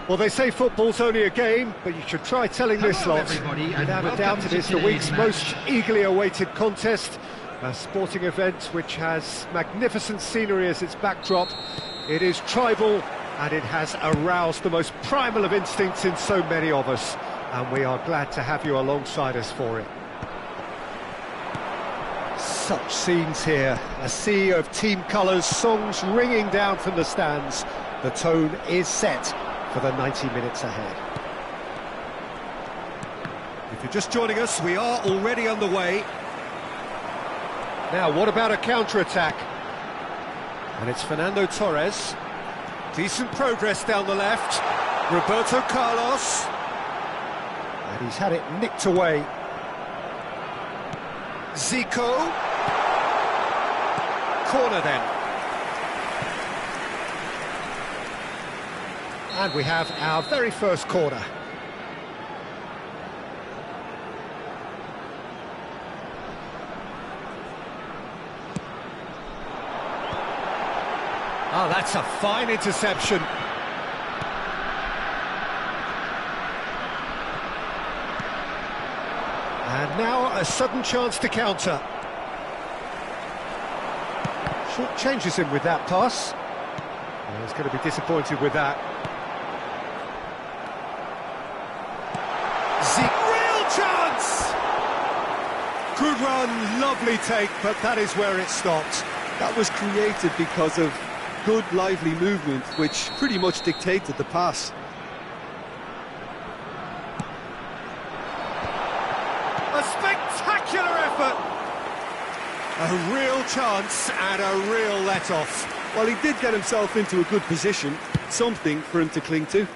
Well, they say football's only a game, but you should try telling this lot. Without a doubt, it is the week's most eagerly awaited contest. A sporting event which has magnificent scenery as its backdrop. It is tribal, and it has aroused the most primal of instincts in so many of us. And we are glad to have you alongside us for it. Such scenes here. A sea of team colours, songs ringing down from the stands. The tone is set for the 90 minutes ahead. If you're just joining us, we are already underway. Now, what about a counter-attack? And it's Fernando Torres. Decent progress down the left. Roberto Carlos. And he's had it nicked away. Zico. Corner then. And we have our very first corner. Oh, that's a fine interception. And now a sudden chance to counter. Short changes him with that pass. Oh, he's going to be disappointed with that. Real chance! Good run, lovely take, but that is where it stopped. That was created because of good, lively movement, which pretty much dictated the pass. A spectacular effort! A real chance and a real let-off. Well, he did get himself into a good position, something for him to cling to.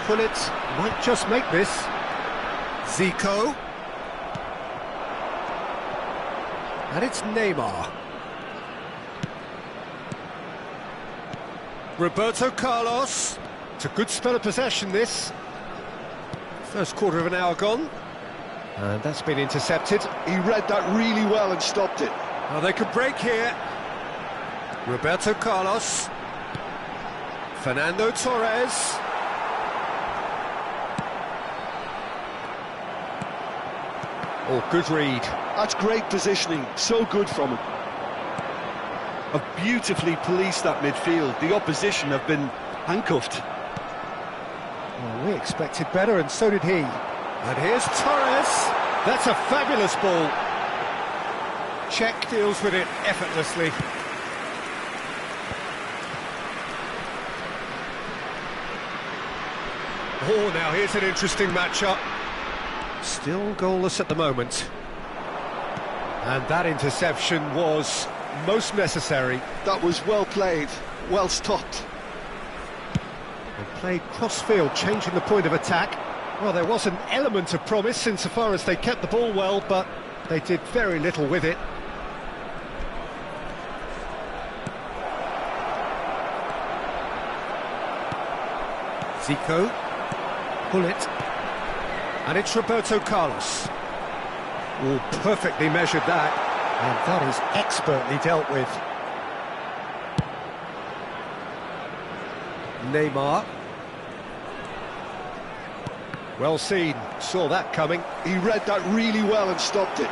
Gullit might just make this. Zico. And it's Neymar. Roberto Carlos. It's a good spell of possession, this. First quarter of an hour gone. And that's been intercepted. He read that really well and stopped it. Well, they could break here. Roberto Carlos. Fernando Torres. Oh, good read. That's great positioning, so good from him. Have beautifully policed that midfield. The opposition have been handcuffed. Well, we expected better, and so did he. And here's Torres. That's a fabulous ball. Czech deals with it effortlessly. Oh, now here's an interesting matchup. Still goalless at the moment. And that interception was most necessary. That was well played, well stopped. And played cross-field, changing the point of attack. Well, there was an element of promise insofar as they kept the ball well, but they did very little with it. Zico. Gullit. And it's Roberto Carlos. Oh, perfectly measured that. And that is expertly dealt with. Neymar. Well seen, saw that coming. He read that really well and stopped it.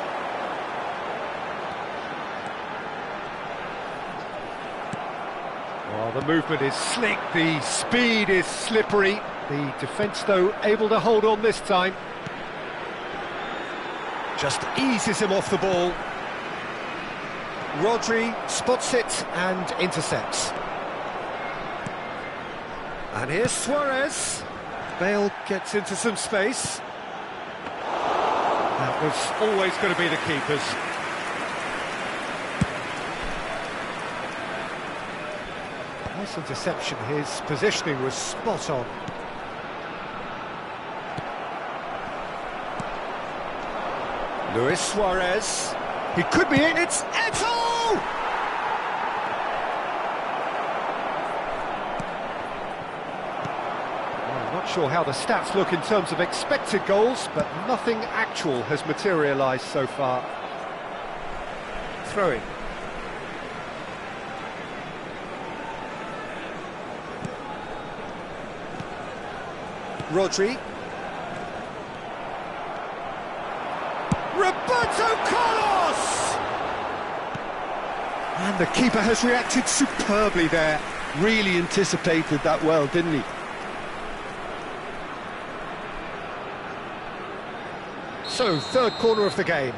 Oh, the movement is slick, the speed is slippery. The defence, though, able to hold on this time. Just eases him off the ball. Rodri spots it and intercepts. And here's Suarez. Bale gets into some space. That was always going to be the keeper's. Nice interception. His positioning was spot on. Luis Suarez. He could be in. It's Eto'o! Well, not sure how the stats look in terms of expected goals, but nothing actual has materialised so far. Throw-in. Rodri. Roberto Carlos! And the keeper has reacted superbly there. Really anticipated that well, didn't he? So, third corner of the game.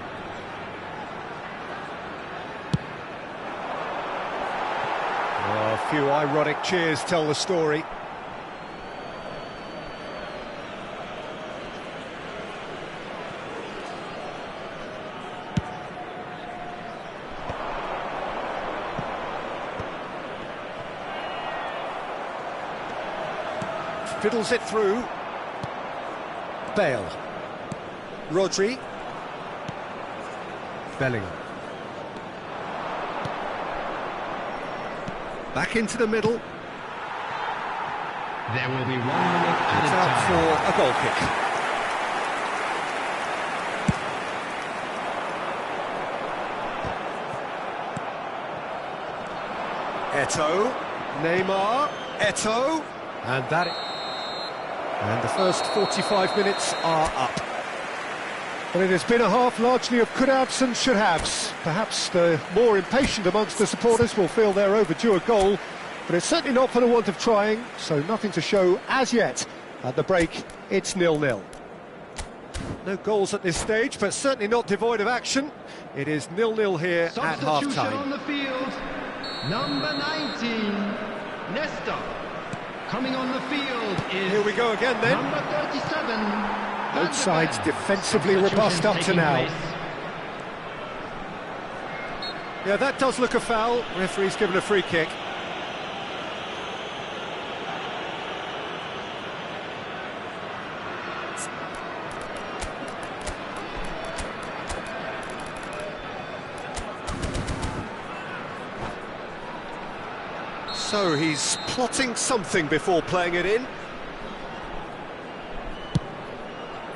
Oh, a few ironic cheers tell the story. Fiddles it through. Bale. Rodri. Bellingham. Back into the middle. There will be 1 minute added It's out time. for a goal kick. Eto'o. Neymar. Eto'o. And the first 45 minutes are up. Well, it has been a half largely of could-haves and should-haves. Perhaps the more impatient amongst the supporters will feel they're overdue a goal, but it's certainly not for the want of trying, so nothing to show as yet. At the break, it's 0-0. No goals at this stage, but certainly not devoid of action. It is 0-0 here at Substitution half-time. on the field. Number 19, Nesta. Coming on the field is Here we go again then. number 37. Both sides defensively robust up to now. Yeah, that does look a foul. Referee's given a free kick. So he's plotting something before playing it in.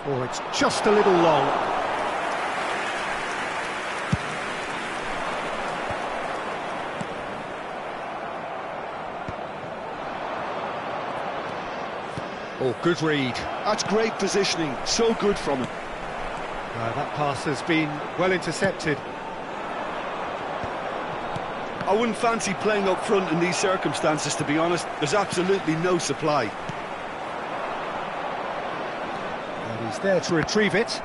Oh, it's just a little long. Oh, good read. That's great positioning, so good from him. That pass has been well intercepted. I wouldn't fancy playing up front in these circumstances, to be honest. There's absolutely no supply. And he's there to retrieve it.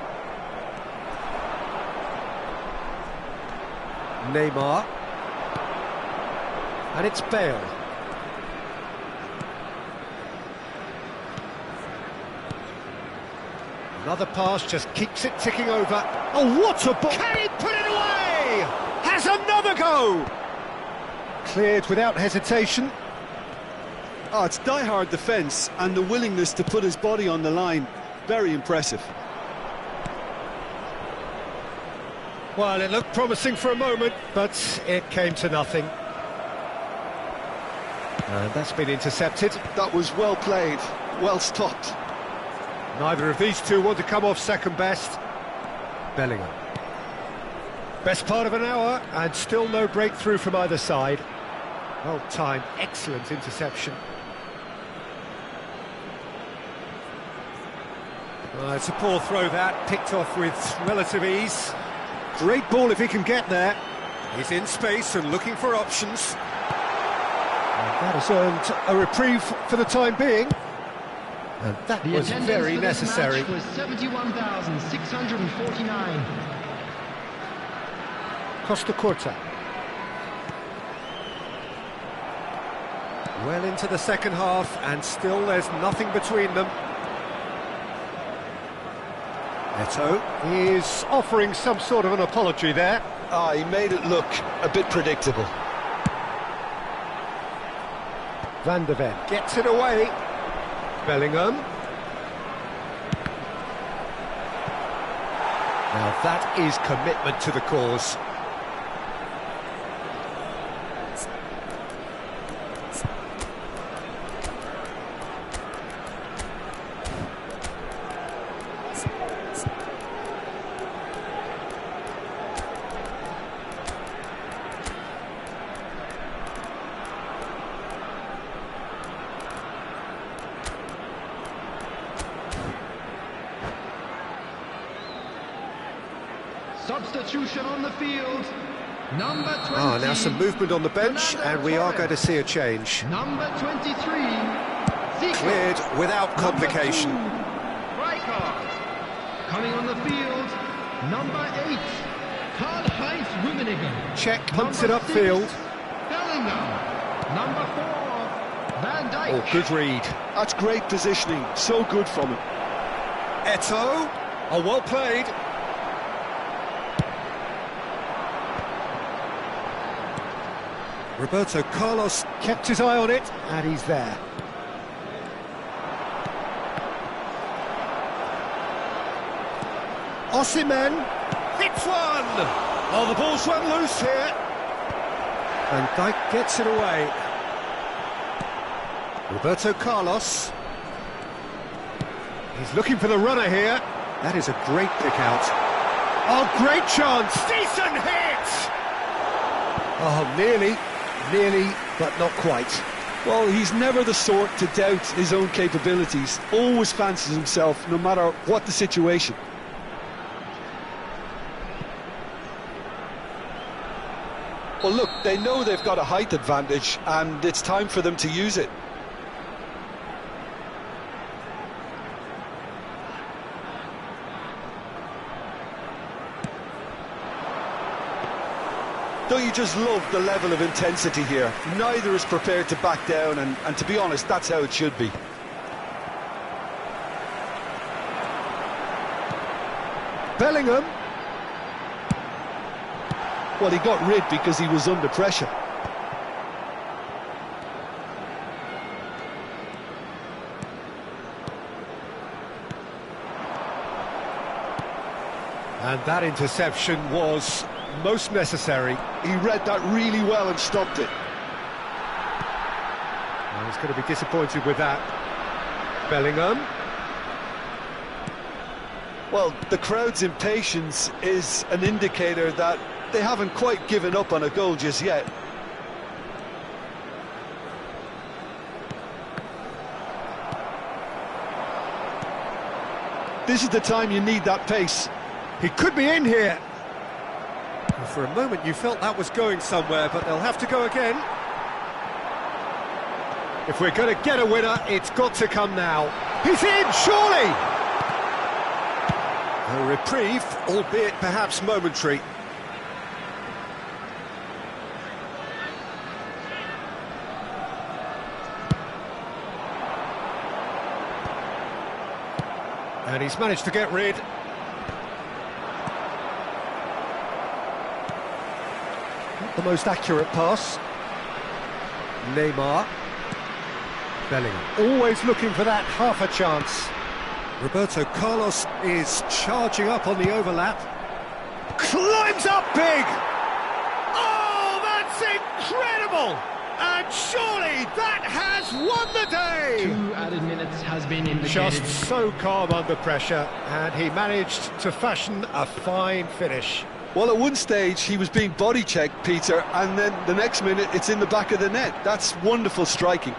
Neymar. And it's Bale. Another pass just keeps it ticking over. Oh, what a ball! Can he put it away? Has another go! Cleared without hesitation. Oh, it's die-hard defence and the willingness to put his body on the line. Very impressive. Well, it looked promising for a moment, but it came to nothing. And that's been intercepted. That was well played, well stopped. Neither of these two want to come off second best. Bellingham. Best part of an hour, and still no breakthrough from either side. Well timed, excellent interception. It's a poor throw that, picked off with relative ease. Great ball if he can get there. He's in space and looking for options. And that has earned a reprieve for the time being. And that The was attendance very for this necessary. match was 71,649. Costa Curta. Well into the second half, and still there's nothing between them. Eto'o is offering some sort of an apology there. Ah, he made it look a bit predictable. Van de Ven gets it away. Bellingham. Now that is commitment to the cause. Substitution on the field. Number 20. Now some movement on the bench, and we are going to see a change. Number 23. Zico. Cleared without complication. Striker. Coming on the field. Number 8. Karl-Heinz Rummenigge. Check, punts it Number 6, upfield. Bellingham. Number 4. Van Dijk. Oh, good read. That's great positioning, so good from him. Eto'o. Oh, well played. Roberto Carlos kept his eye on it, and he's there. Osimhen hits one! Oh, the ball's run loose here. Van Dijk gets it away. Roberto Carlos. He's looking for the runner here. That is a great pick out. Oh, great chance! Decent hit! Oh, nearly, but not quite. Well, he's never the sort to doubt his own capabilities. Always fancies himself, no matter what the situation. Well, look, they know they've got a height advantage, and it's time for them to use it. Don't you just love the level of intensity here? Neither is prepared to back down, and to be honest, that's how it should be. Bellingham. Well, he got rid because he was under pressure. And that interception was most necessary. He read that really well and stopped it. Well, he's going to be disappointed with that. Bellingham. Well, the crowd's impatience is an indicator that they haven't quite given up on a goal just yet. This is the time you need that pace. He could be in here. Well, for a moment you felt that was going somewhere, but they'll have to go again. If we're going to get a winner, it's got to come now. He's in, surely! A reprieve, albeit perhaps momentary. And he's managed to get rid. Not the most accurate pass. Neymar. Bellingham, always looking for that half a chance. Roberto Carlos is charging up on the overlap. Climbs up big! Oh, that's incredible! And surely that has won the day! 2 added minutes has been indicated. Just so calm under pressure, and he managed to fashion a fine finish. Well, at one stage he was being body checked, Peter, and then the next minute it's in the back of the net. That's wonderful striking.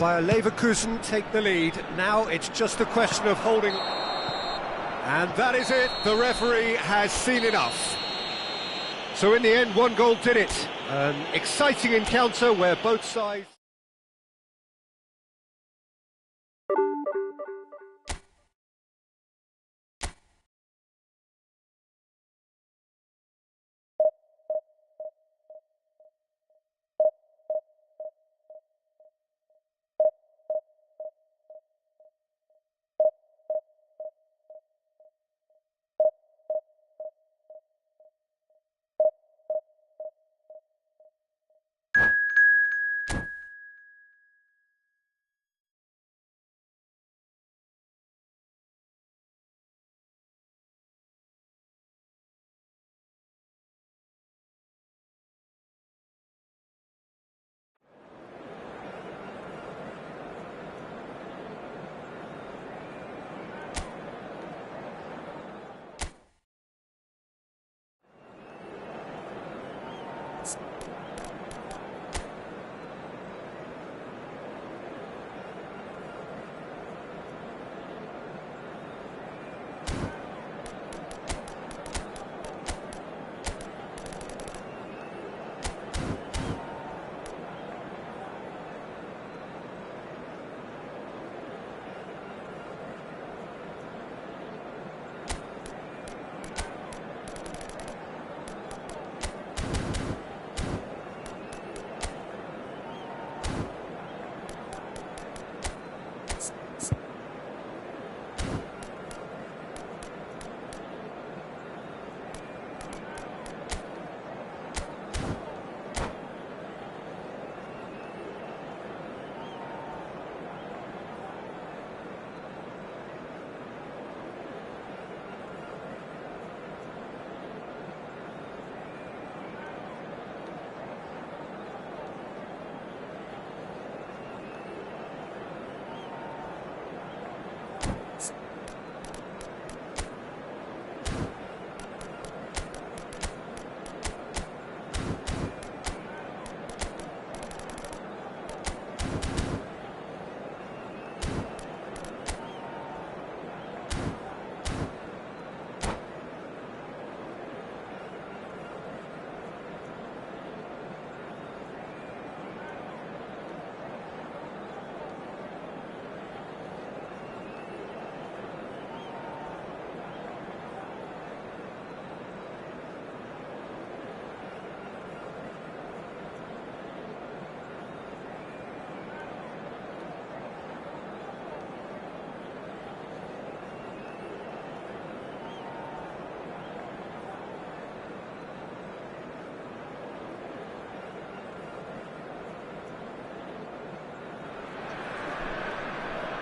Bayer Leverkusen take the lead. Now it's just a question of holding. And that is it. The referee has seen enough. So in the end, one goal did it. An exciting encounter where both sides...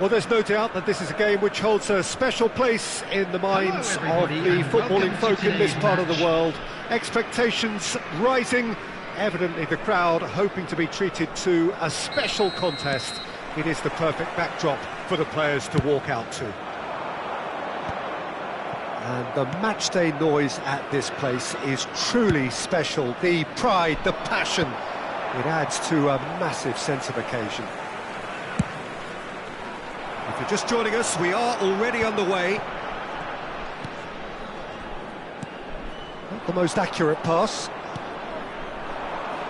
Well, there's no doubt that this is a game which holds a special place in the minds of the footballing folk in this part of the world. Expectations rising, evidently the crowd hoping to be treated to a special contest. It is the perfect backdrop for the players to walk out to. And the matchday noise at this place is truly special. The pride, the passion, it adds to a massive sense of occasion. If you're just joining us, we are already underway. Not the most accurate pass.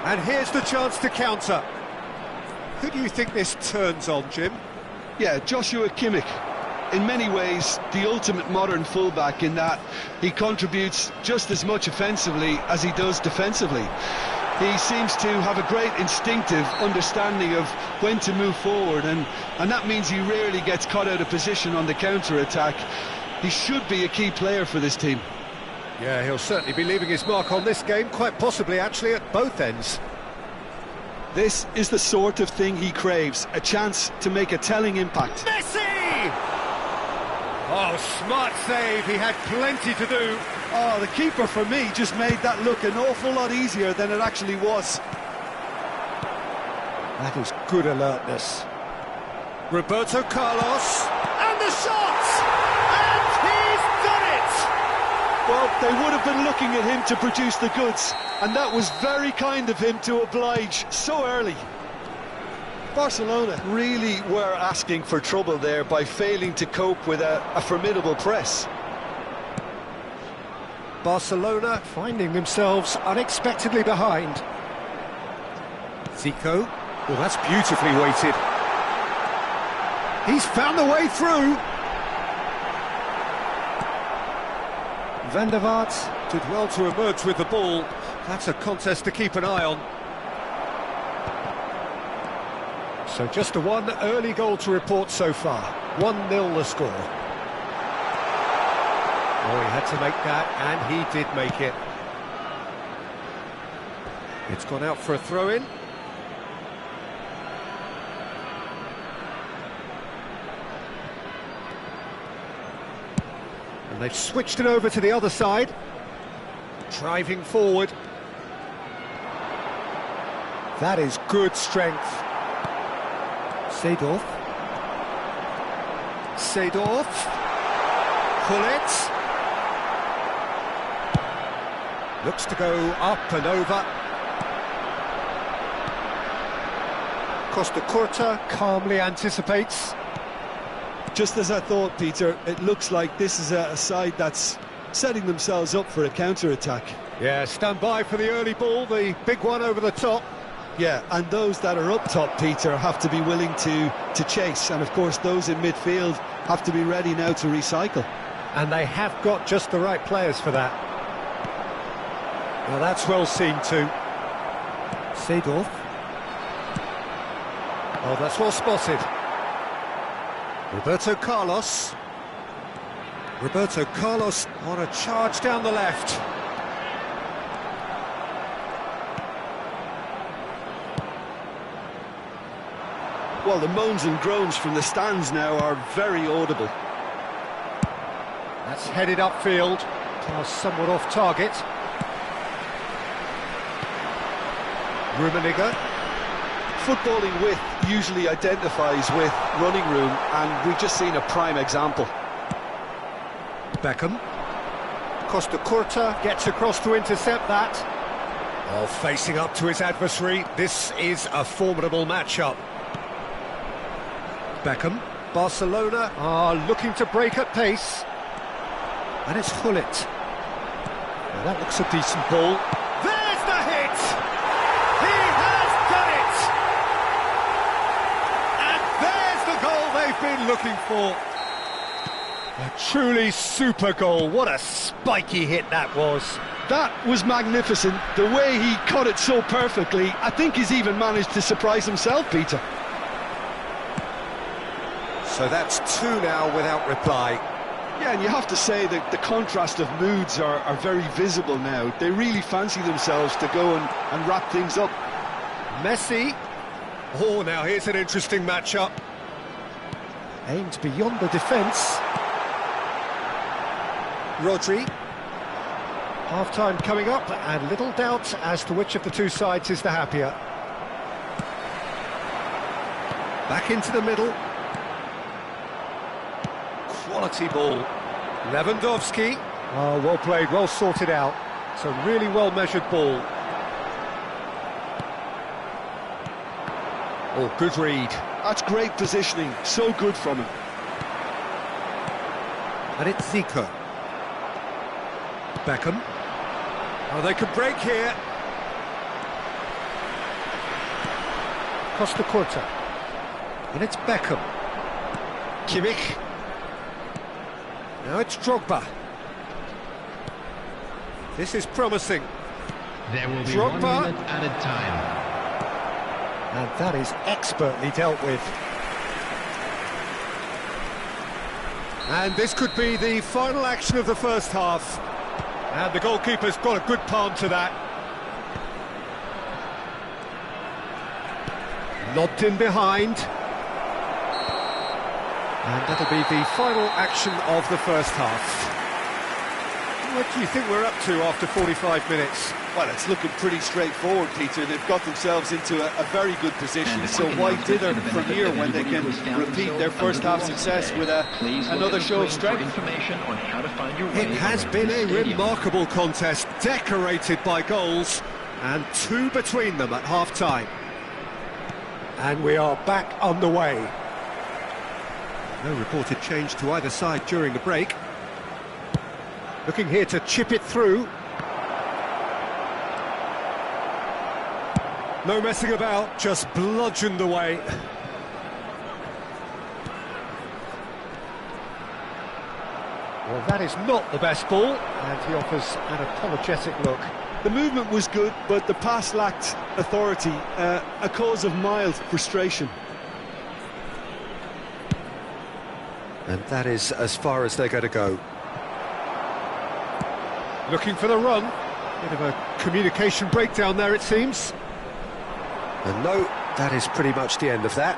And here's the chance to counter. Who do you think this turns on, Jim? Yeah, Joshua Kimmich. In many ways, the ultimate modern fullback in that he contributes just as much offensively as he does defensively. He seems to have a great instinctive understanding of when to move forward, and that means he rarely gets caught out of position on the counter-attack. He should be a key player for this team. Yeah, he'll certainly be leaving his mark on this game, quite possibly actually at both ends. This is the sort of thing he craves, a chance to make a telling impact. Messi! Oh, smart save, he had plenty to do. Oh, the keeper for me just made that look an awful lot easier than it actually was. That is good alertness. Roberto Carlos, and the shot! And he's done it! Well, they would have been looking at him to produce the goods, and that was very kind of him to oblige so early. Barcelona really were asking for trouble there by failing to cope with a formidable press. Barcelona finding themselves unexpectedly behind. Zico, well, that's beautifully weighted. He's found the way through. Van der Vaart did well to emerge with the ball. That's a contest to keep an eye on. So just a one early goal to report so far. 1-0 the score. Oh, he had to make that, and he did make it. It's gone out for a throw-in. And they've switched it over to the other side. Driving forward. That is good strength. Seedorf. Gullit. Looks to go up and over. Costa Curta calmly anticipates. Just as I thought, Peter, it looks like this is a side that's setting themselves up for a counter-attack. Yeah, stand by for the early ball, the big one over the top. Yeah, and those that are up top, Peter, have to be willing to chase. And, of course, those in midfield have to be ready now to recycle. And they have got just the right players for that. Well, that's well seen too. Seedorf. Oh, that's well spotted. Roberto Carlos. Roberto Carlos on a charge down the left. Well, the moans and groans from the stands now are very audible. That's headed upfield. Pass somewhat off target. Rummenigge. Footballing width usually identifies with running room, and we've just seen a prime example. Beckham. Costa Curta gets across to intercept that. Oh, facing up to his adversary. This is a formidable matchup. Beckham. Barcelona are looking to break at pace. And it's Gullit. Well, that looks a decent ball. There's the hit! He has done it! And there's the goal they've been looking for. A truly super goal. What a spiky hit that was. That was magnificent. The way he caught it so perfectly, I think he's even managed to surprise himself, Peter. So that's two now without reply. Yeah, and you have to say that the contrast of moods are very visible now. They really fancy themselves to go and wrap things up. Messi. Oh, now here's an interesting matchup. Aimed beyond the defence. Rodri. Half-time coming up, and little doubt as to which of the two sides is the happier. Back into the middle. Quality ball. Lewandowski. Oh, well played, well sorted out. It's a really well-measured ball. Oh, good read. That's great positioning, so good from him. And it's Zico. Beckham. Oh, they could break here. Costa Curta. And it's Beckham. Kimmich. Now it's Drogba. This is promising. There will be Drogba. 1 minute added time. And that is expertly dealt with. And this could be the final action of the first half. And the goalkeeper's got a good palm to that. Lobbed in behind. And that'll be the final action of the first half. What do you think we're up to after 45 minutes? Well, it's looking pretty straightforward, Peter. They've got themselves into a very good position, so why dither from here when they can repeat their first half success with another show of strength? It has been a remarkable contest, decorated by goals, and two between them at half-time. And we are back on the way. No reported change to either side during the break. Looking here to chip it through. No messing about, just bludgeoned away. Well, that is not the best ball, and he offers an apologetic look. The movement was good, but the pass lacked authority, a cause of mild frustration. And that is as far as they're going to go. Looking for the run. Bit of a communication breakdown there, it seems. And no, that is pretty much the end of that.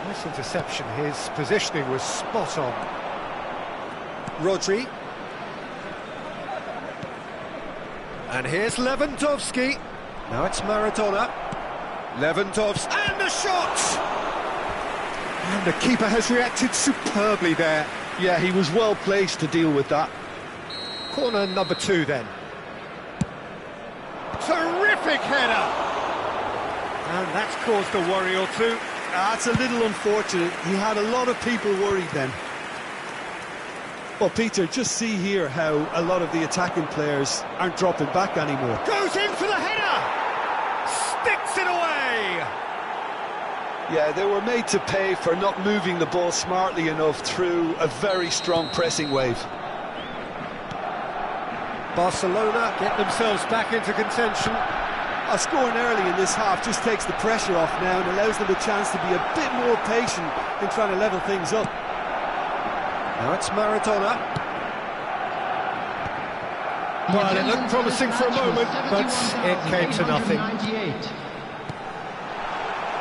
Nice interception. His positioning was spot on. Rodri. And here's Lewandowski. Now it's Maradona. Lewandowski. And the shot! And the keeper has reacted superbly there. Yeah, he was well placed to deal with that. Corner number 2 then. Terrific header! And that's caused a worry or two. That's a little unfortunate. He had a lot of people worried then. Well, Peter, just see here how a lot of the attacking players aren't dropping back anymore. Goes in for the header! Sticks it away! Yeah, they were made to pay for not moving the ball smartly enough through a very strong pressing wave. Barcelona get themselves back into contention. Scoring early in this half just takes the pressure off now and allows them a chance to be a bit more patient in trying to level things up. Now it's Maradona. Well, it looked promising for a moment, but it came to nothing.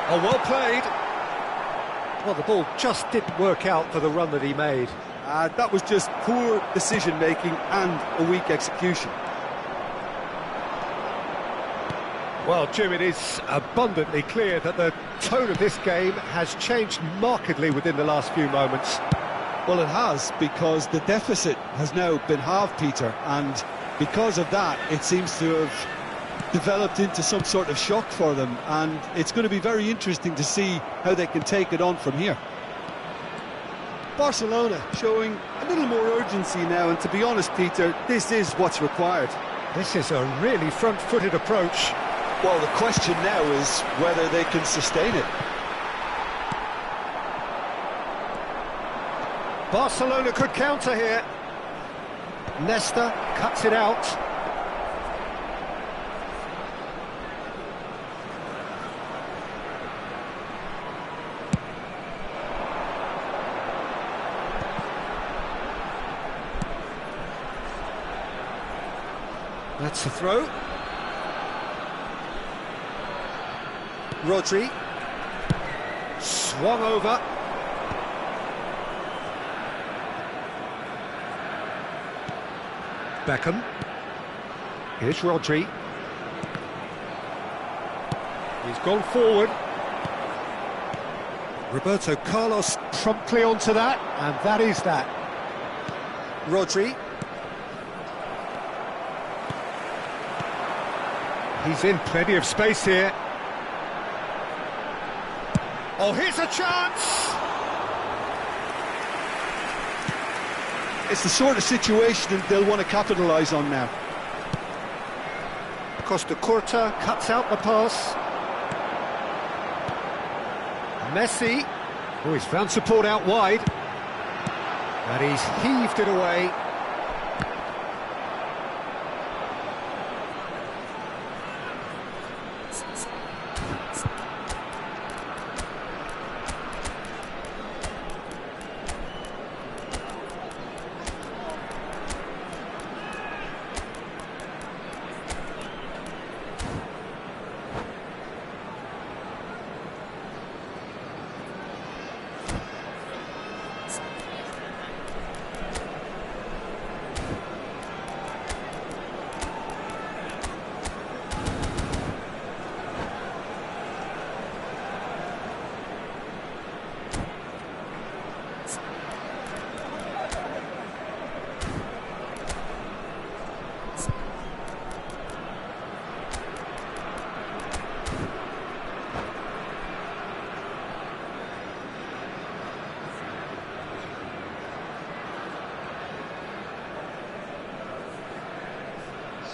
Oh, well played. Well, the ball just didn't work out for the run that he made. That was just poor decision-making and a weak execution. Well, Jim, it is abundantly clear that the tone of this game has changed markedly within the last few moments. Well, it has, because the deficit has now been halved, Peter, and because of that, it seems to have developed into some sort of shock for them, and it's going to be very interesting to see how they can take it on from here. Barcelona showing a little more urgency now, and to be honest, Peter, this is what's required. This is a really front-footed approach. Well, the question now is whether they can sustain it. Barcelona could counter here. Nesta cuts it out. That's the throw. Rodri. Swung over. Beckham. Here's Rodri. He's gone forward. Roberto Carlos promptly onto that, and that is that. Rodri. He's in plenty of space here. Oh, here's a chance! It's the sort of situation that they'll want to capitalise on now. Costa Curta cuts out the pass. Messi. Oh, he's found support out wide. And he's heaved it away.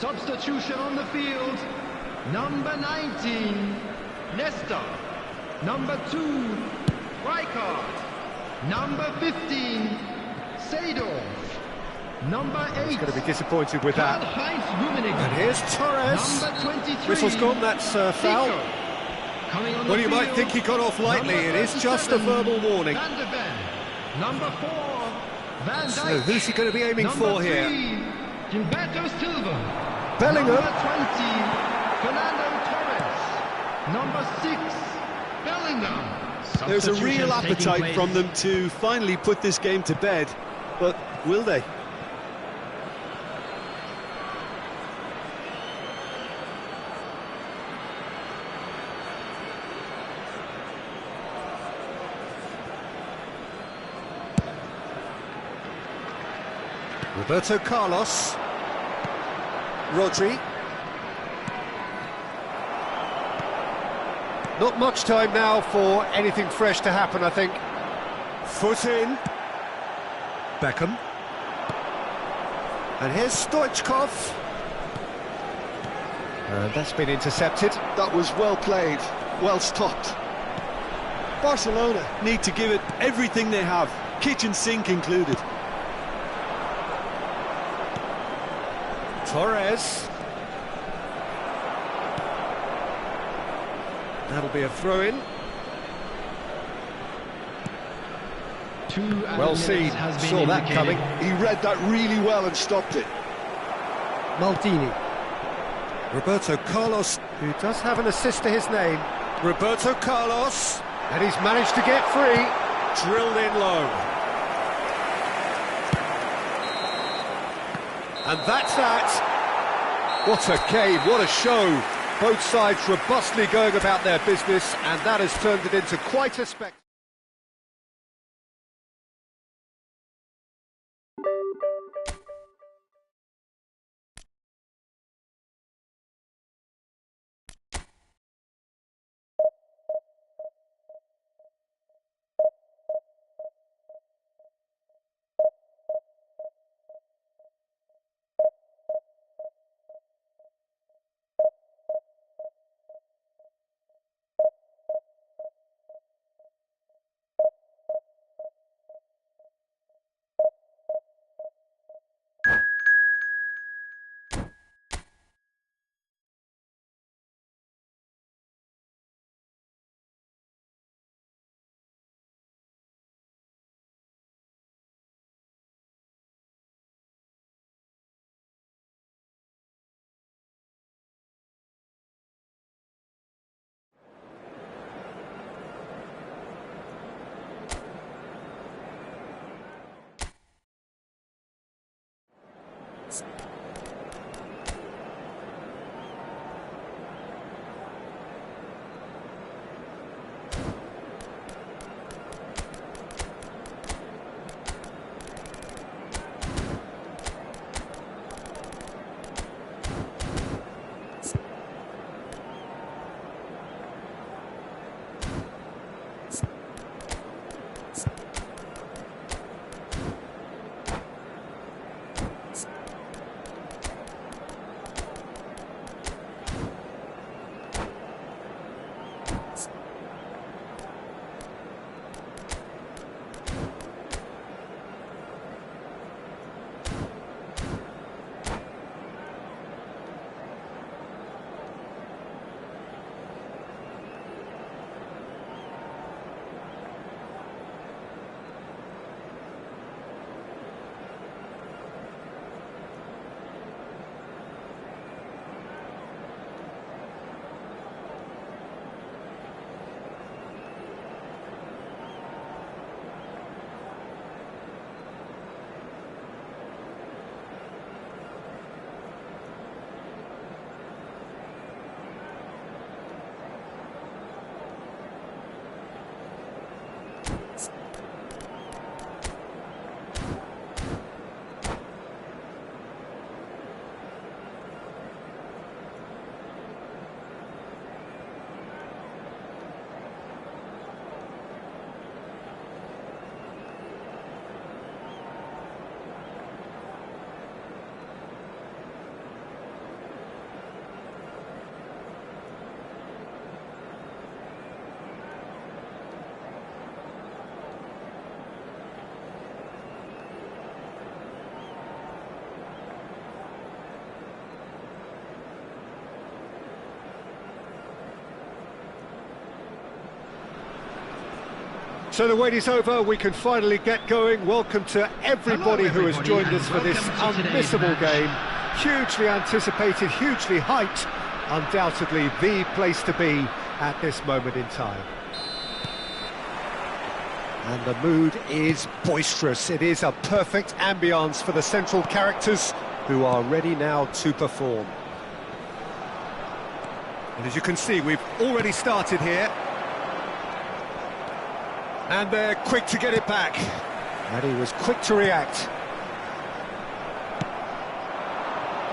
Substitution on the field. Number 19, Nesta. Number 2, Rijkaard. Number 15, Seedorf. Number 8. He's going to be disappointed with that. Karl-Heinz Rummenigge. And here's Torres. Number 23. Whistle's gone, that's foul. Coming on Well, the you might field, think he got off lightly. It is just a 37, verbal warning. Van de Ven. Number 4, Van Dijk. So who's he going to be aiming Number for 3, here? Gilberto Silva. Bellingham. Number 20, Fernando Torres. Number 6, Bellingham. There's a real Substitutions taking appetite place. from them to finally put this game to bed, but will they? Roberto Carlos. Rodri. Not much time now for anything fresh to happen, I think. Foot in. Beckham. And here's Stoichkov. And that's been intercepted. That was well played, well stopped. Barcelona need to give it everything they have, kitchen sink included. Torres. That'll be a throw-in. Well seen, saw that coming. He read that really well and stopped it. Maldini. Roberto Carlos, who does have an assist to his name. Roberto Carlos, and he's managed to get free. Drilled in low. And that's that. What a game, what a show. Both sides robustly going about their business, and that has turned it into quite a spectacle. So the wait is over, we can finally get going. Welcome to everybody who has joined us for this unmissable game. Hugely anticipated, hugely hyped, undoubtedly the place to be at this moment in time. And the mood is boisterous. It is a perfect ambience for the central characters who are ready now to perform. And as you can see, we've already started here. And they're quick to get it back. And he was quick to react.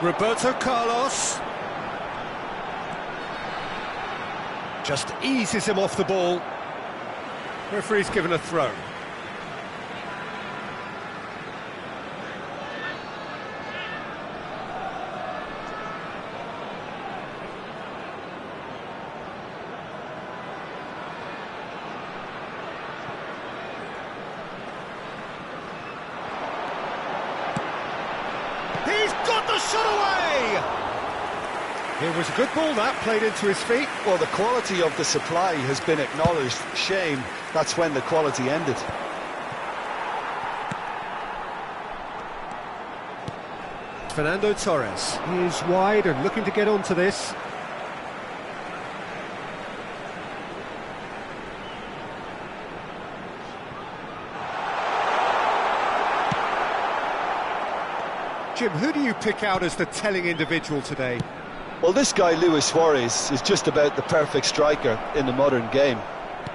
Roberto Carlos. Just eases him off the ball. Referee's given a throw. He's got the shot away! It was a good ball that, played into his feet. Well, the quality of the supply has been acknowledged. Shame, that's when the quality ended. Fernando Torres is wide and looking to get onto this. Jim, who do you pick out as the telling individual today? Well, this guy, Luis Suarez, is just about the perfect striker in the modern game.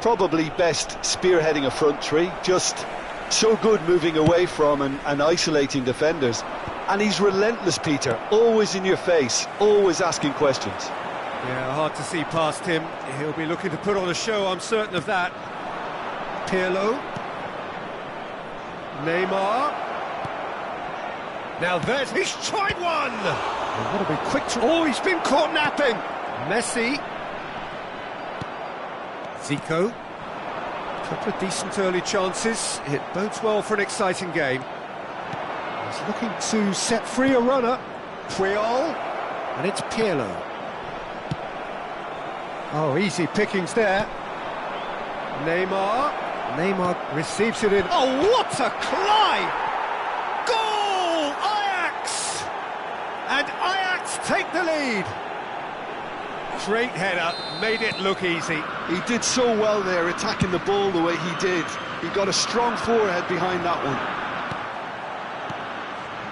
Probably best spearheading a front three, just so good moving away from and isolating defenders. And he's relentless, Peter, always in your face, always asking questions. Yeah, hard to see past him. He'll be looking to put on a show, I'm certain of that. Pirlo. Neymar. Now there's, he's tried one! Oh, what a big quick, oh, he's been caught napping! Messi. Zico. A couple of decent early chances. It bodes well for an exciting game. He's looking to set free a runner. Puyol. And it's Pirlo. Oh, easy pickings there. Neymar. Neymar receives it in. Oh, what a climb! Goal! Ajax! And Ajax take the lead. Great header, made it look easy. He did so well there, attacking the ball the way he did. He got a strong forehead behind that one.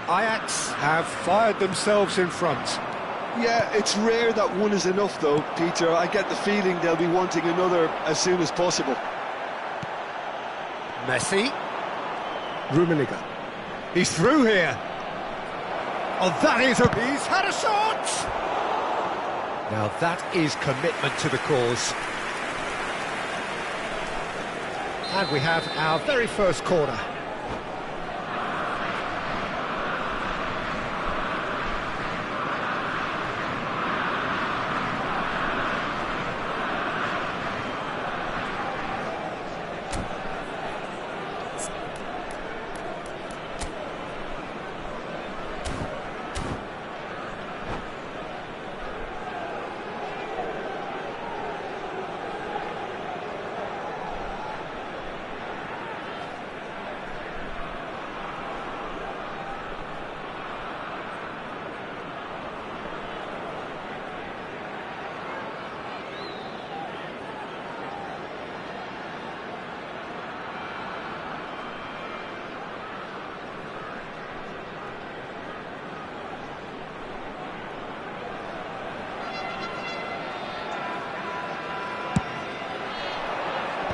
Ajax have fired themselves in front. Yeah, it's rare that one is enough though, Peter. I get the feeling they'll be wanting another as soon as possible. Messi. Rummenigge. He's through here. Oh, that is a... He's had a shot! Now that is commitment to the cause. And we have our very first corner.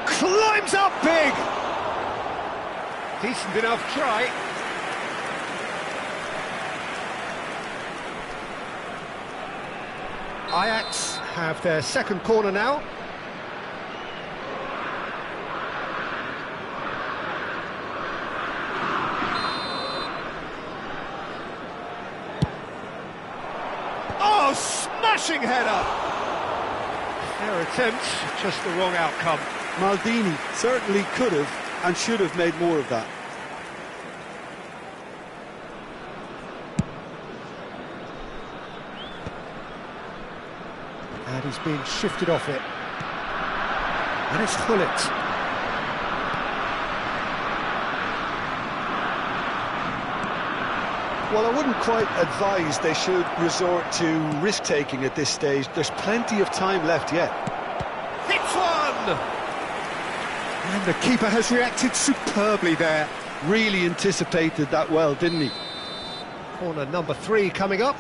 Climbs up big! Decent enough try. Ajax have their second corner now. Oh, smashing header! Their attempt, just the wrong outcome. Maldini certainly could have and should have made more of that. And he's being shifted off it. And it's Gullit. Well, I wouldn't quite advise they should resort to risk-taking at this stage. There's plenty of time left yet. Hits one! And the keeper has reacted superbly there. Really anticipated that well, didn't he? Corner number 3 coming up.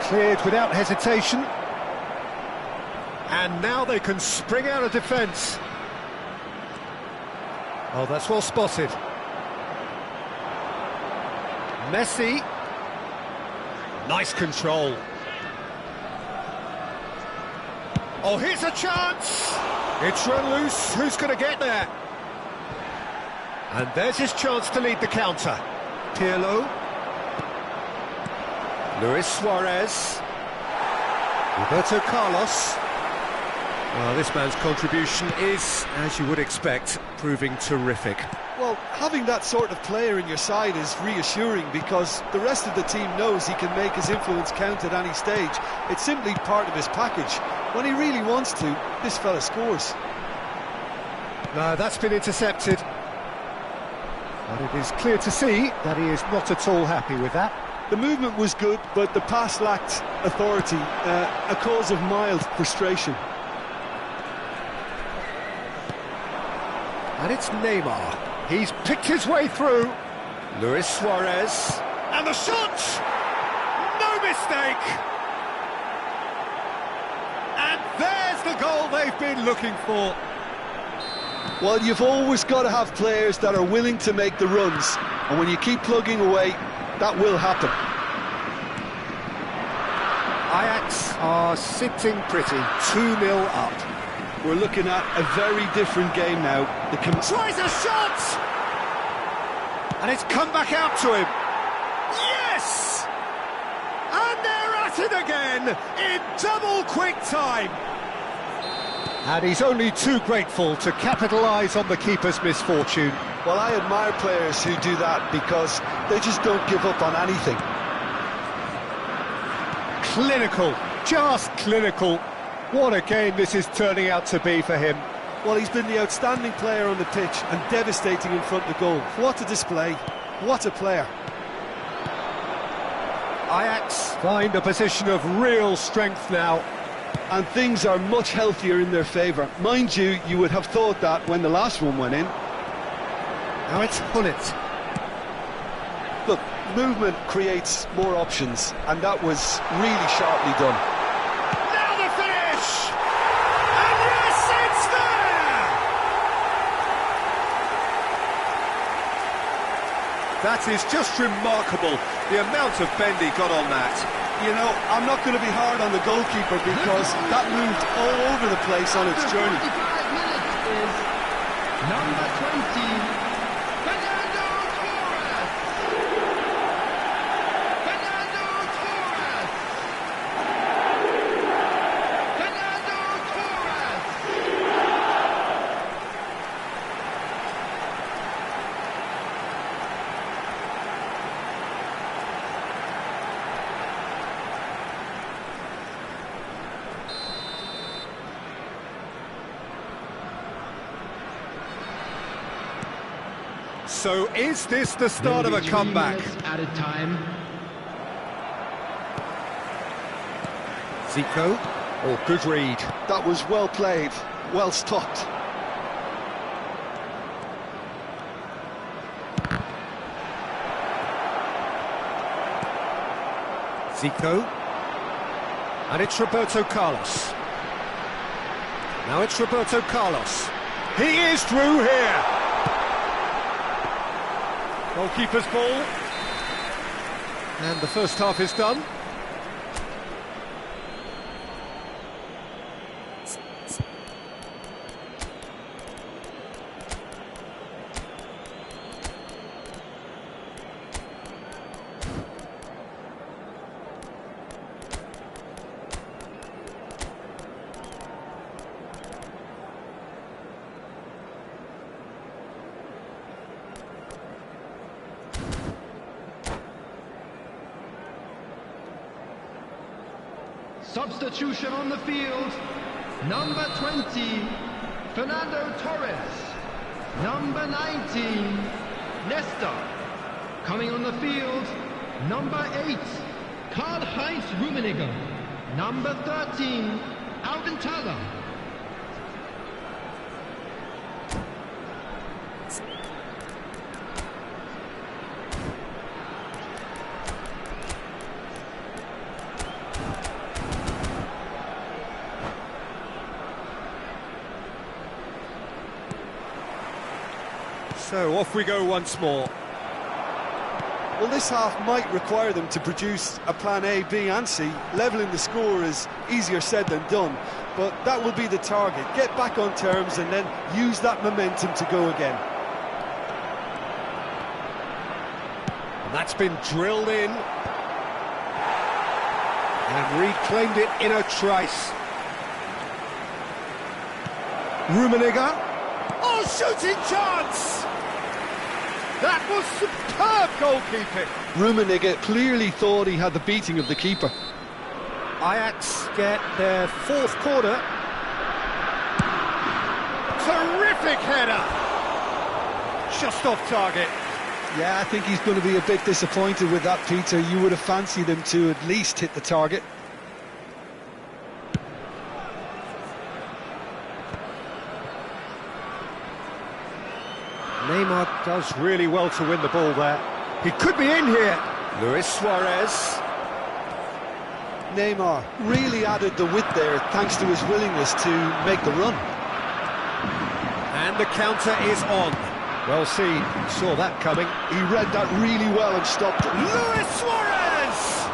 Cleared without hesitation. And now they can spring out of defence. Oh, that's well spotted. Messi. Nice control. Oh, here's a chance! It's run loose, who's going to get there? And there's his chance to lead the counter. Pirlo. Luis Suarez. Roberto Carlos. Well, this man's contribution is, as you would expect, proving terrific. Well, having that sort of player in your side is reassuring because the rest of the team knows he can make his influence count at any stage. It's simply part of his package. When he really wants to, this fella scores. No, that's been intercepted. But it is clear to see that he is not at all happy with that. The movement was good, but the pass lacked authority, a cause of mild frustration. And it's Neymar. He's picked his way through. Luis Suarez. And the shot! No mistake! And there's the goal they've been looking for. Well, you've always got to have players that are willing to make the runs. And when you keep plugging away, that will happen. Ajax are sitting pretty, 2-0 up. We're looking at a very different game now. Tries a shot! And it's come back out to him. Yes! And they're at it again in double quick time. And he's only too grateful to capitalise on the keeper's misfortune. Well, I admire players who do that because they just don't give up on anything. Clinical, just clinical. What a game this is turning out to be for him. Well, he's been the outstanding player on the pitch and devastating in front of the goal. What a display, what a player. Ajax find a position of real strength now. And things are much healthier in their favour. Mind you, you would have thought that when the last one went in. Now it's Hullet. Look, movement creates more options, and that was really sharply done. Now the finish! And yes, it's there! That is just remarkable, the amount of bend he got on that. You know, I'm not going to be hard on the goalkeeper because that moved all over the place on its journey. 45 minutes is number 20, Fernando Torres. Fernando Torres. Fernando Torres. So is this the start of a comeback? Added time. Zico, oh, good read. That was well played, well stopped. Zico, and it's Roberto Carlos. Now it's Roberto Carlos. He is through here. Goalkeeper's ball. And the first half is done. Substitution on the field. Number 20, Fernando Torres. Number 19, Nesta. Coming on the field, number 8, Karl-Heinz Rummenigge. Number 13, Alcantara. So off we go once more. Well, this half might require them to produce a plan A, B and C. Levelling the score is easier said than done, but that will be the target. Get back on terms and then use that momentum to go again. And that's been drilled in. And reclaimed it in a trice. Rummenigge. Oh, shooting chance! That was superb goalkeeping. Rummenigge clearly thought he had the beating of the keeper. Ajax get their fourth corner. Terrific header. Just off target. Yeah, I think he's going to be a bit disappointed with that, Peter. You would have fancied him to at least hit the target. Neymar does really well to win the ball there. He could be in here. Luis Suarez. Neymar really added the width there thanks to his willingness to make the run. And the counter is on. Well seen, saw that coming. He read that really well and stopped it. Luis Suarez!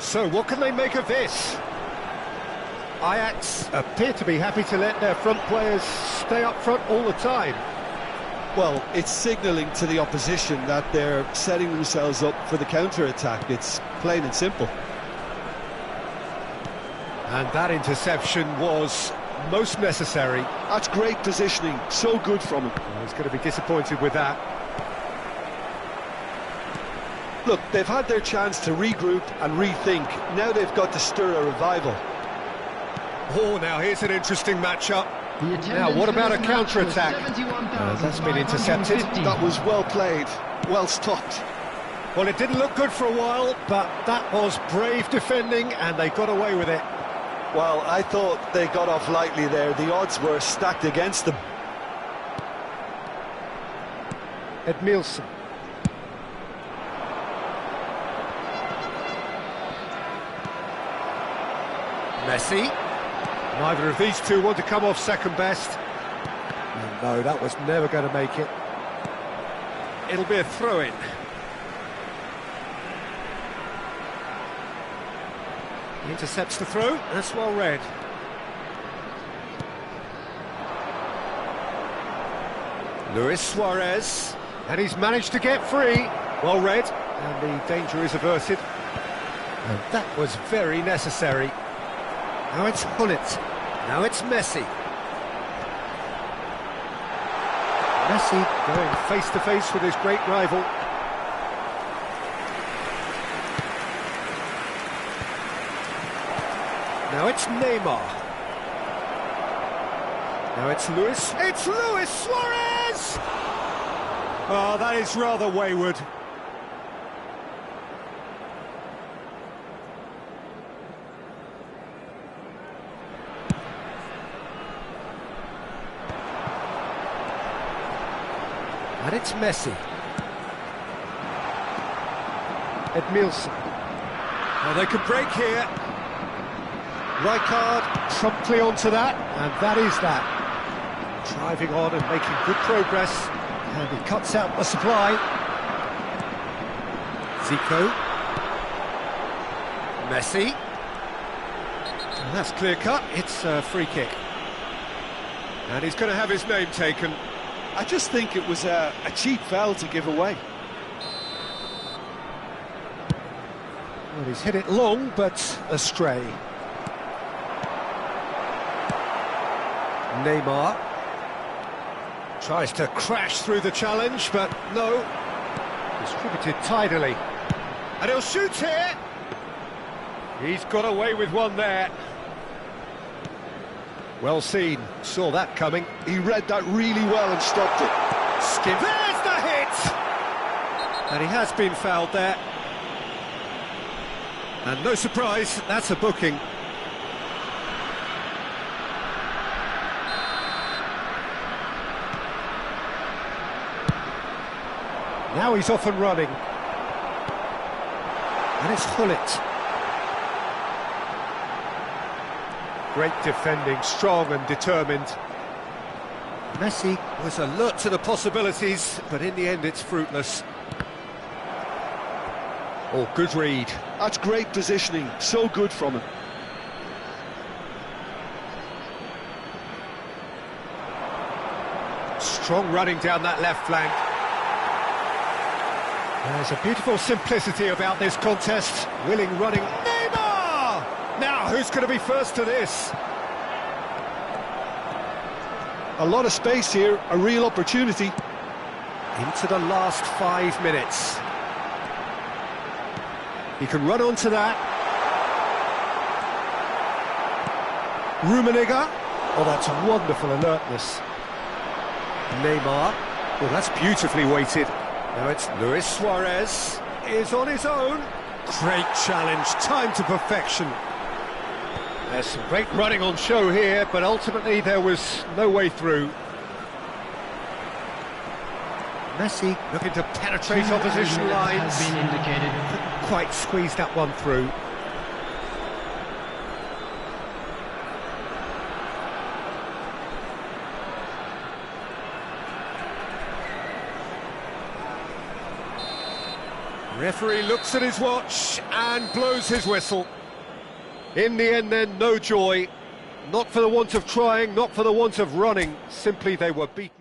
So what can they make of this? Ajax appear to be happy to let their front players stay up front all the time. Well, it's signalling to the opposition that they're setting themselves up for the counter-attack. It's plain and simple. And that interception was most necessary. That's great positioning, so good from him. Well, he's going to be disappointed with that. Look, they've had their chance to regroup and rethink. Now they've got to stir a revival. Oh, now here's an interesting matchup. Now, what about a counter-attack? That's been intercepted. That was well played, well stopped. Well, it didn't look good for a while, but that was brave defending, and they got away with it. Well, I thought they got off lightly there. The odds were stacked against them. Edmilson. Messi. Neither of these two want to come off second best. And no, that was never going to make it. It'll be a throw-in. He intercepts the throw. That's well read. Luis Suarez. And he's managed to get free. Well read. And the danger is averted. And that was very necessary. Now it's Hullet. Now it's Messi. Messi going face-to-face with his great rival. Now it's Neymar. Now it's Luis. It's Luis Suarez! Oh, that is rather wayward. And it's Messi. Edmilson. Well, they could break here. Rijkaard promptly onto that, and that is that. Driving on and making good progress, and he cuts out the supply. Zico. Messi. And that's clear cut, it's a free kick. And he's going to have his name taken. I just think it was a cheap foul to give away. Well, he's hit it long, but astray. Neymar tries to crash through the challenge, but no. Distributed tidily. And he'll shoot here. He's got away with one there. Well seen, saw that coming. He read that really well and stopped it. Skim. There's the hit! And he has been fouled there. And no surprise, that's a booking. Now he's off and running. And it's Hullet. Great defending, strong and determined. Messi was alert to the possibilities, but in the end it's fruitless. Oh, good read. That's great positioning, so good from him. Strong running down that left flank. There's a beautiful simplicity about this contest. Willing running. Neymar! Now, who's going to be first to this? A lot of space here, a real opportunity. Into the last 5 minutes. He can run onto that. Rummenigge. Oh, that's wonderful alertness. Neymar. Oh, that's beautifully weighted. Now it's Luis Suarez is on his own. Great challenge, time to perfection. There's some great running on show here, but ultimately there was no way through. Messi looking to penetrate opposition lines. Has been indicated. Couldn't quite squeeze that one through. Referee looks at his watch and blows his whistle. In the end then, no joy. Not for the want of trying, not for the want of running. Simply they were beaten.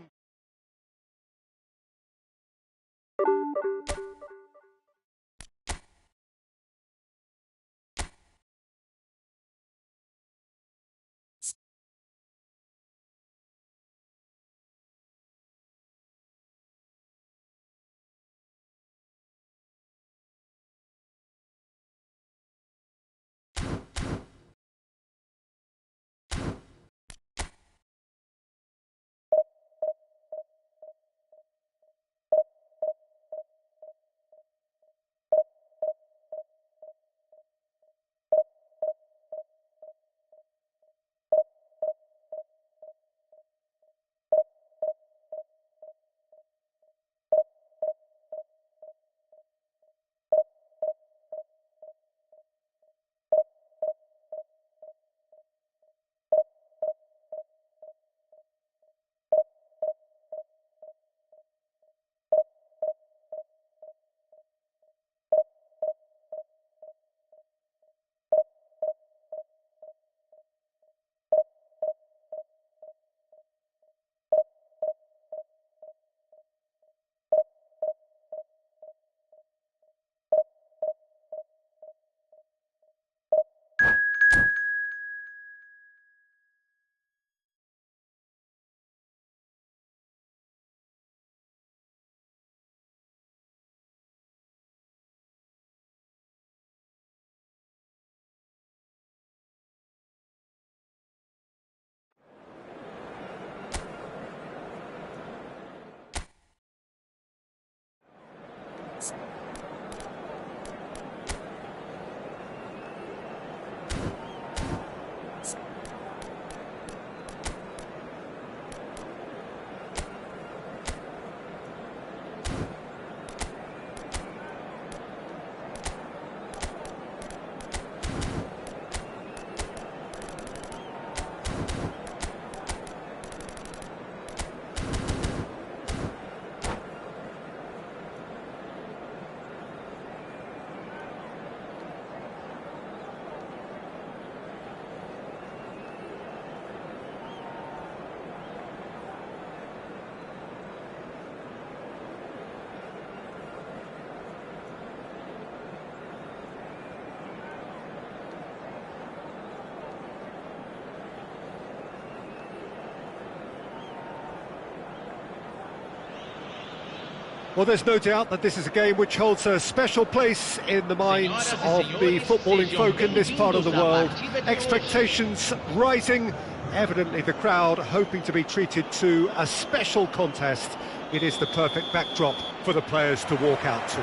Well, there's no doubt that this is a game which holds a special place in the minds of the footballing folk in this part of the world. Expectations rising, evidently the crowd hoping to be treated to a special contest. It is the perfect backdrop for the players to walk out to.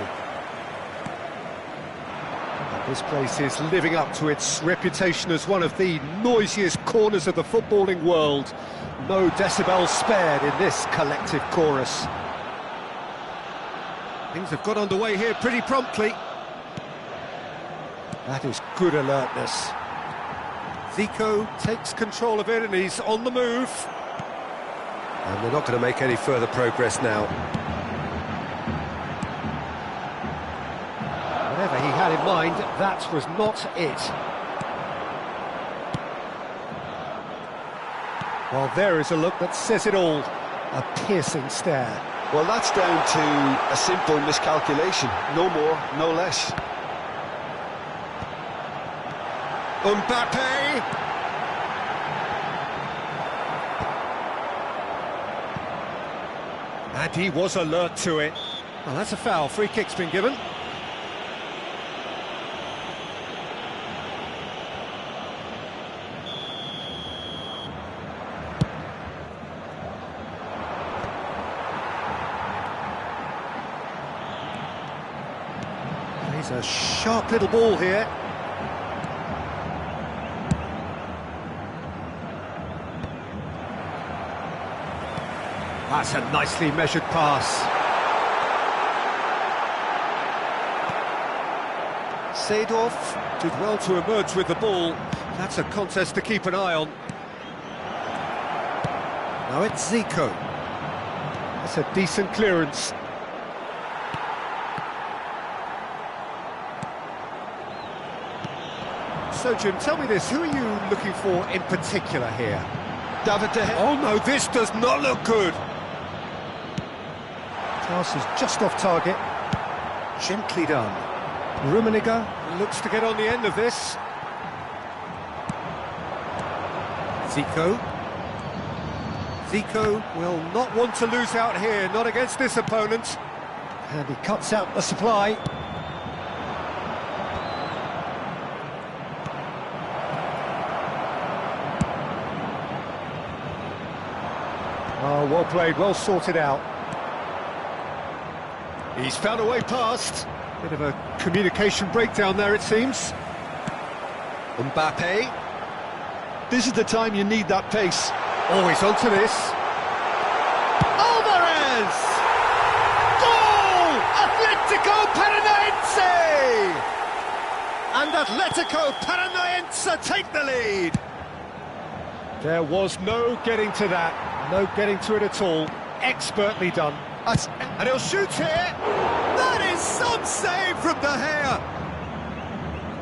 And this place is living up to its reputation as one of the noisiest corners of the footballing world. No decibels spared in this collective chorus. Things have got underway here pretty promptly. That is good alertness. Zico takes control of it and he's on the move. And they're not going to make any further progress now. Whatever he had in mind, that was not it. Well, there is a look that says it all. A piercing stare. Well, that's down to a simple miscalculation. No more, no less. Mbappe! And he was alert to it. Well, that's a foul. Free kick's been given. He's a sharp little ball here. That's a nicely measured pass. Seedorf did well to emerge with the ball. That's a contest to keep an eye on. Now it's Zico. That's a decent clearance. So, Jim, tell me this, who are you looking for in particular here? David De Gea. Oh no, this does not look good. Pass is just off target. Gently done. Rummenigge looks to get on the end of this. Zico. Zico will not want to lose out here, not against this opponent. And he cuts out the supply. Oh, well played, well sorted out. He's found a way past. Bit of a communication breakdown there, it seems. Mbappe. This is the time you need that pace. Always onto this. Alvarez! Goal! Atletico Paranaense! And Atletico Paranaense take the lead. There was no getting to that. No getting to it at all. Expertly done. And he'll shoot here. That is some save from De Gea.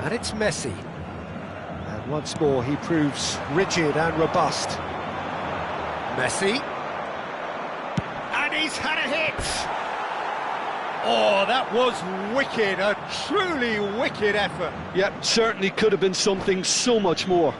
And it's Messi. And once more he proves rigid and robust. Messi. And he's had a hit. Oh, that was wicked. A truly wicked effort. Yep, certainly could have been something so much more.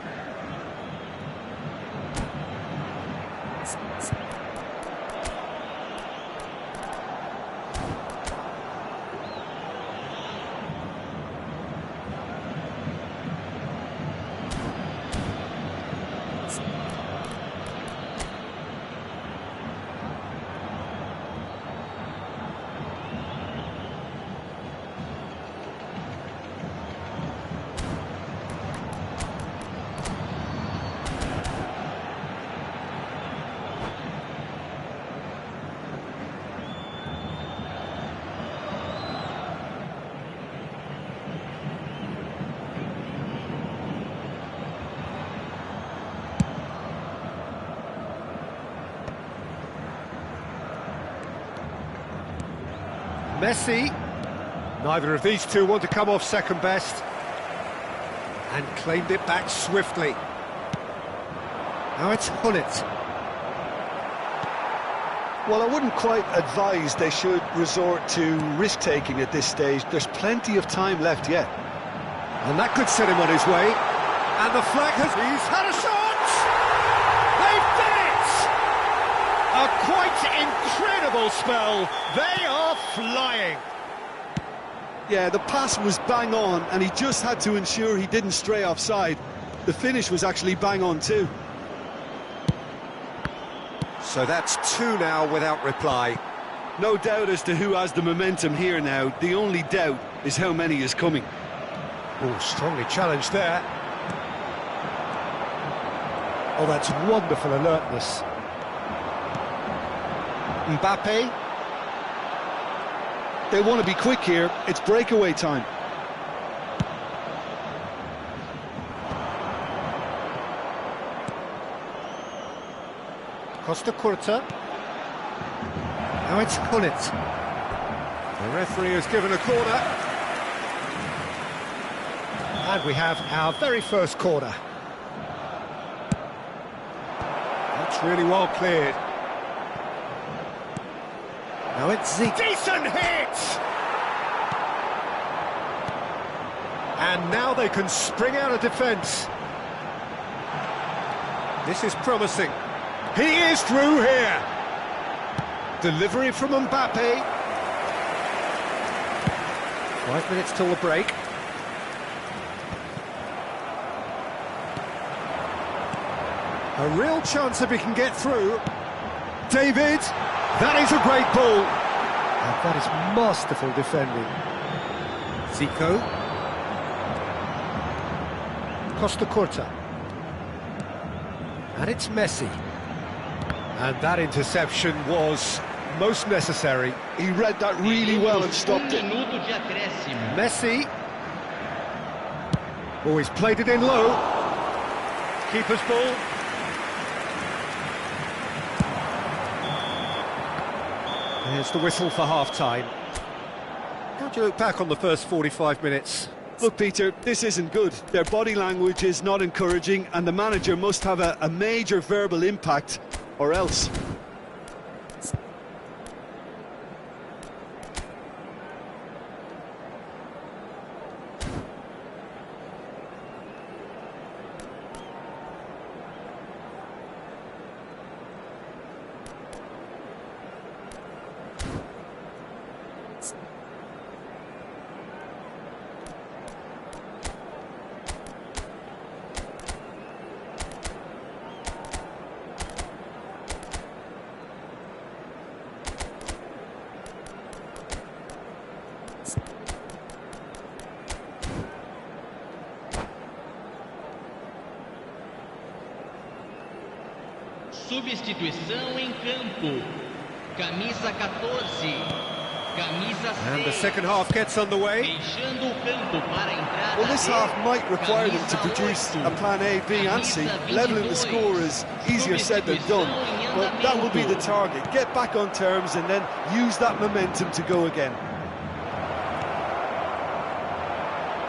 Messi. Neither of these two want to come off second best. And claimed it back swiftly. Now it's Hullet. Well, I wouldn't quite advise they should resort to risk-taking at this stage. There's plenty of time left yet. And that could set him on his way. And the flag has... He's had a shot! They've done it! A quite incredible incredible spell. They are flying. Yeah, the pass was bang on, and he just had to ensure he didn't stray offside. The finish was actually bang on too. So that's two now without reply. No doubt as to who has the momentum here now. The only doubt is how many is coming. Oh, strongly challenged there. Oh, that's wonderful alertness. Mbappe. They want to be quick here. It's breakaway time. Costa Curta. Now it's Gullit. The referee has given a corner. And we have our very first corner. That's really well cleared. Now it's Zeke. Decent hit! And now they can spring out of defence. This is promising. He is through here. Delivery from Mbappe. 5 minutes till the break. A real chance if he can get through. David, that is a great ball. And that is masterful defending. Zico. Costa Curta. And it's Messi. And that interception was most necessary. He read that really well and stopped it. Messi. Oh, he's played it in low. Keeper's ball. There's the whistle for half-time. How do you look back on the first 45 minutes? Look, Peter, this isn't good. Their body language is not encouraging, and the manager must have a major verbal impact, or else. Substituição em campo. Camisa 14. Camisa 6. And the second half gets underway. Deixando o campo para a entrada. Well, this half might require them to produce a plan A, B and C. Levelling the score is easier said than done, but that will be the target. Get back on terms and then use that momentum to go again.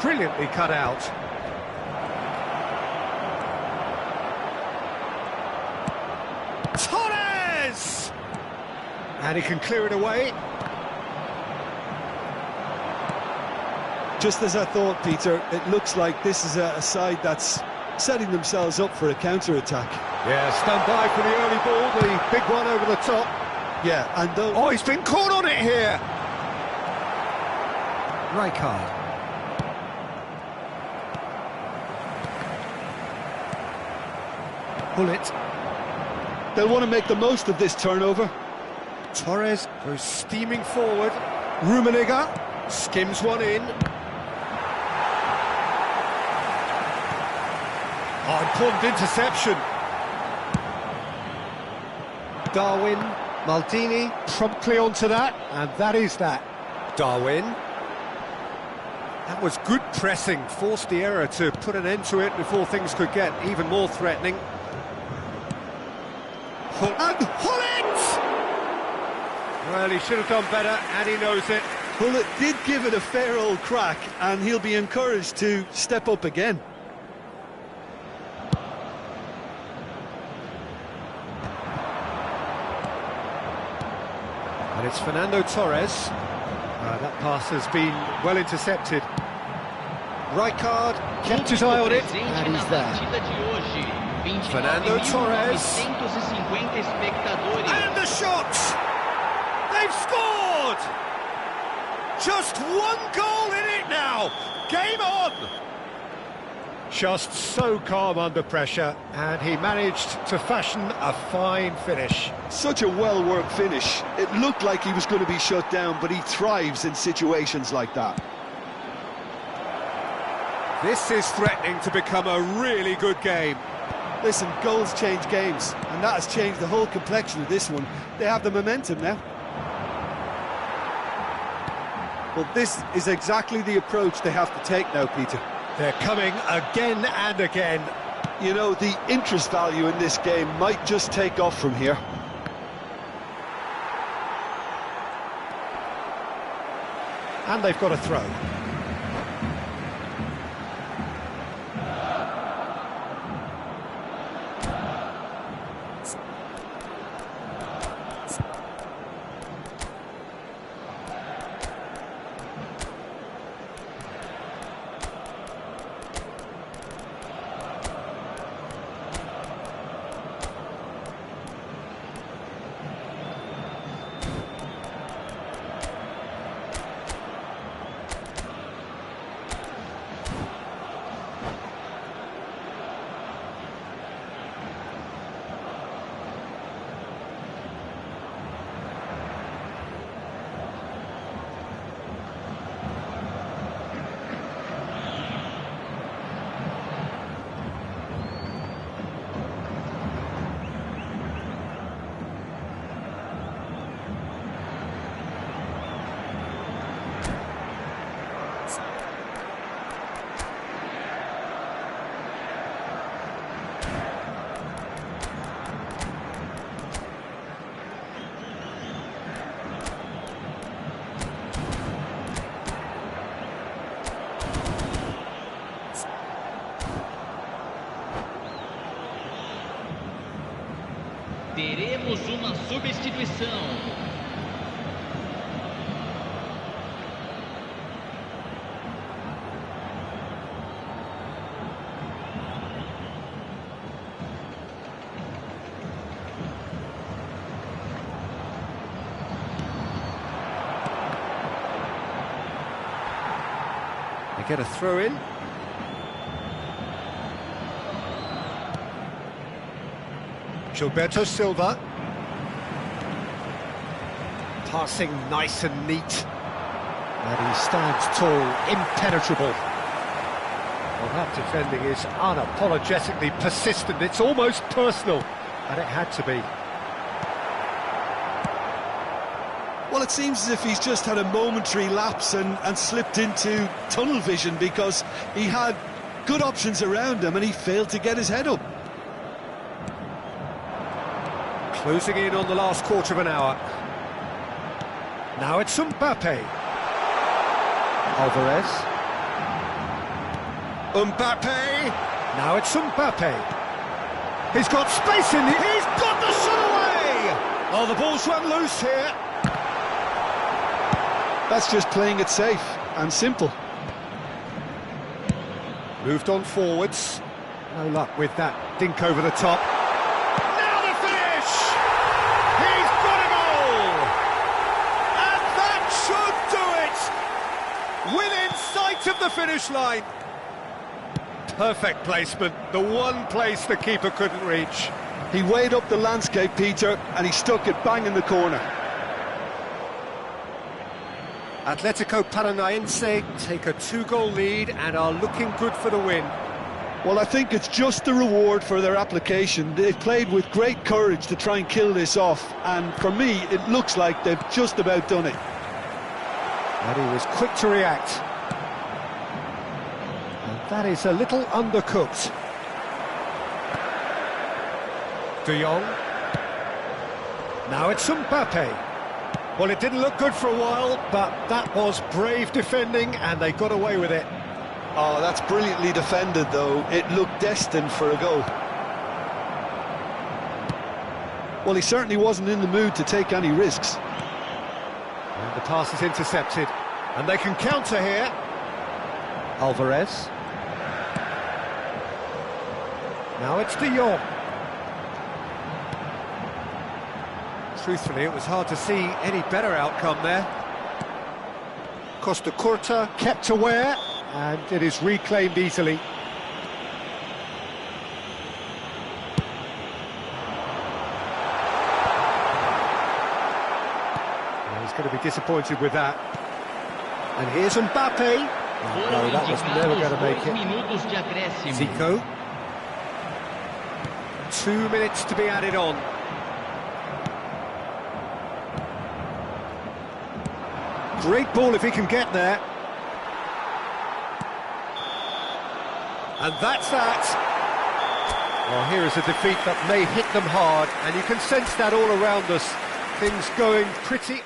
Brilliantly cut out. Torres! And he can clear it away. Just as I thought, Peter, it looks like this is a side that's setting themselves up for a counter-attack. Yeah, stand by for the early ball, the big one over the top. Yeah, and though... Oh, he's been caught on it here! Rijkaard. Gullit. They'll want to make the most of this turnover. Torres goes steaming forward. Rummenigge skims one in. Oh, important interception. Darwin, Maldini promptly onto that, and that is that. Darwin. That was good pressing, forced the error to put an end to it before things could get even more threatening. And Gullit! Well, he should have done better, and he knows it. Gullit did give it a fair old crack, and he'll be encouraged to step up again. And it's Fernando Torres. That pass has been well intercepted. Rijkaard kept his eye on it, and he's there. Fernando Torres. And the shot! They've scored! Just one goal in it now! Game on! Just so calm under pressure, and he managed to fashion a fine finish. Such a well-worked finish. It looked like he was going to be shut down, but he thrives in situations like that. This is threatening to become a really good game. Listen, goals change games, and that has changed the whole complexion of this one. They have the momentum now. Well, this is exactly the approach they have to take now, Peter. They're coming again and again. You know, the interest value in this game might just take off from here. And they've got a throw. Teremos uma substituição. They get a throw in. Gilberto Silva. Passing nice and neat. And he stands tall, impenetrable. Well, that defending is unapologetically persistent. It's almost personal, and it had to be. Well, it seems as if he's just had a momentary lapse and slipped into tunnel vision, because he had good options around him and he failed to get his head up. Closing in on the last quarter of an hour. Now it's Mbappe. Alvarez. Mbappe. Now it's Mbappe. He's got space in the... He's got the shot away! Oh, the ball's run loose here. That's just playing it safe and simple. Moved on forwards. No luck with that dink over the top. Now the finish! He's got a goal! And that should do it! Within sight of the finish line. Perfect placement, the one place the keeper couldn't reach. He weighed up the landscape, Peter, and he stuck it bang in the corner. Atletico Paranaense take a 2-goal lead and are looking good for the win. Well, I think it's just the reward for their application. They've played with great courage to try and kill this off, and for me, it looks like they've just about done it. And he was quick to react. And that is a little undercooked. De Jong. Now it's Mbappe. Well, it didn't look good for a while, but that was brave defending, and they got away with it. Oh, that's brilliantly defended, though. It looked destined for a goal. Well, he certainly wasn't in the mood to take any risks. And the pass is intercepted, and they can counter here. Alvarez. Now it's De Jong. Truthfully, it was hard to see any better outcome there. Costa Curta kept aware, and it is reclaimed easily. Well, he's going to be disappointed with that. And here's Mbappe. Oh, no, that was never going to make it. Zico. 2 minutes to be added on. Great ball if he can get there. And that's that. Well, here is a defeat that may hit them hard, and you can sense that all around us. Things going pretty...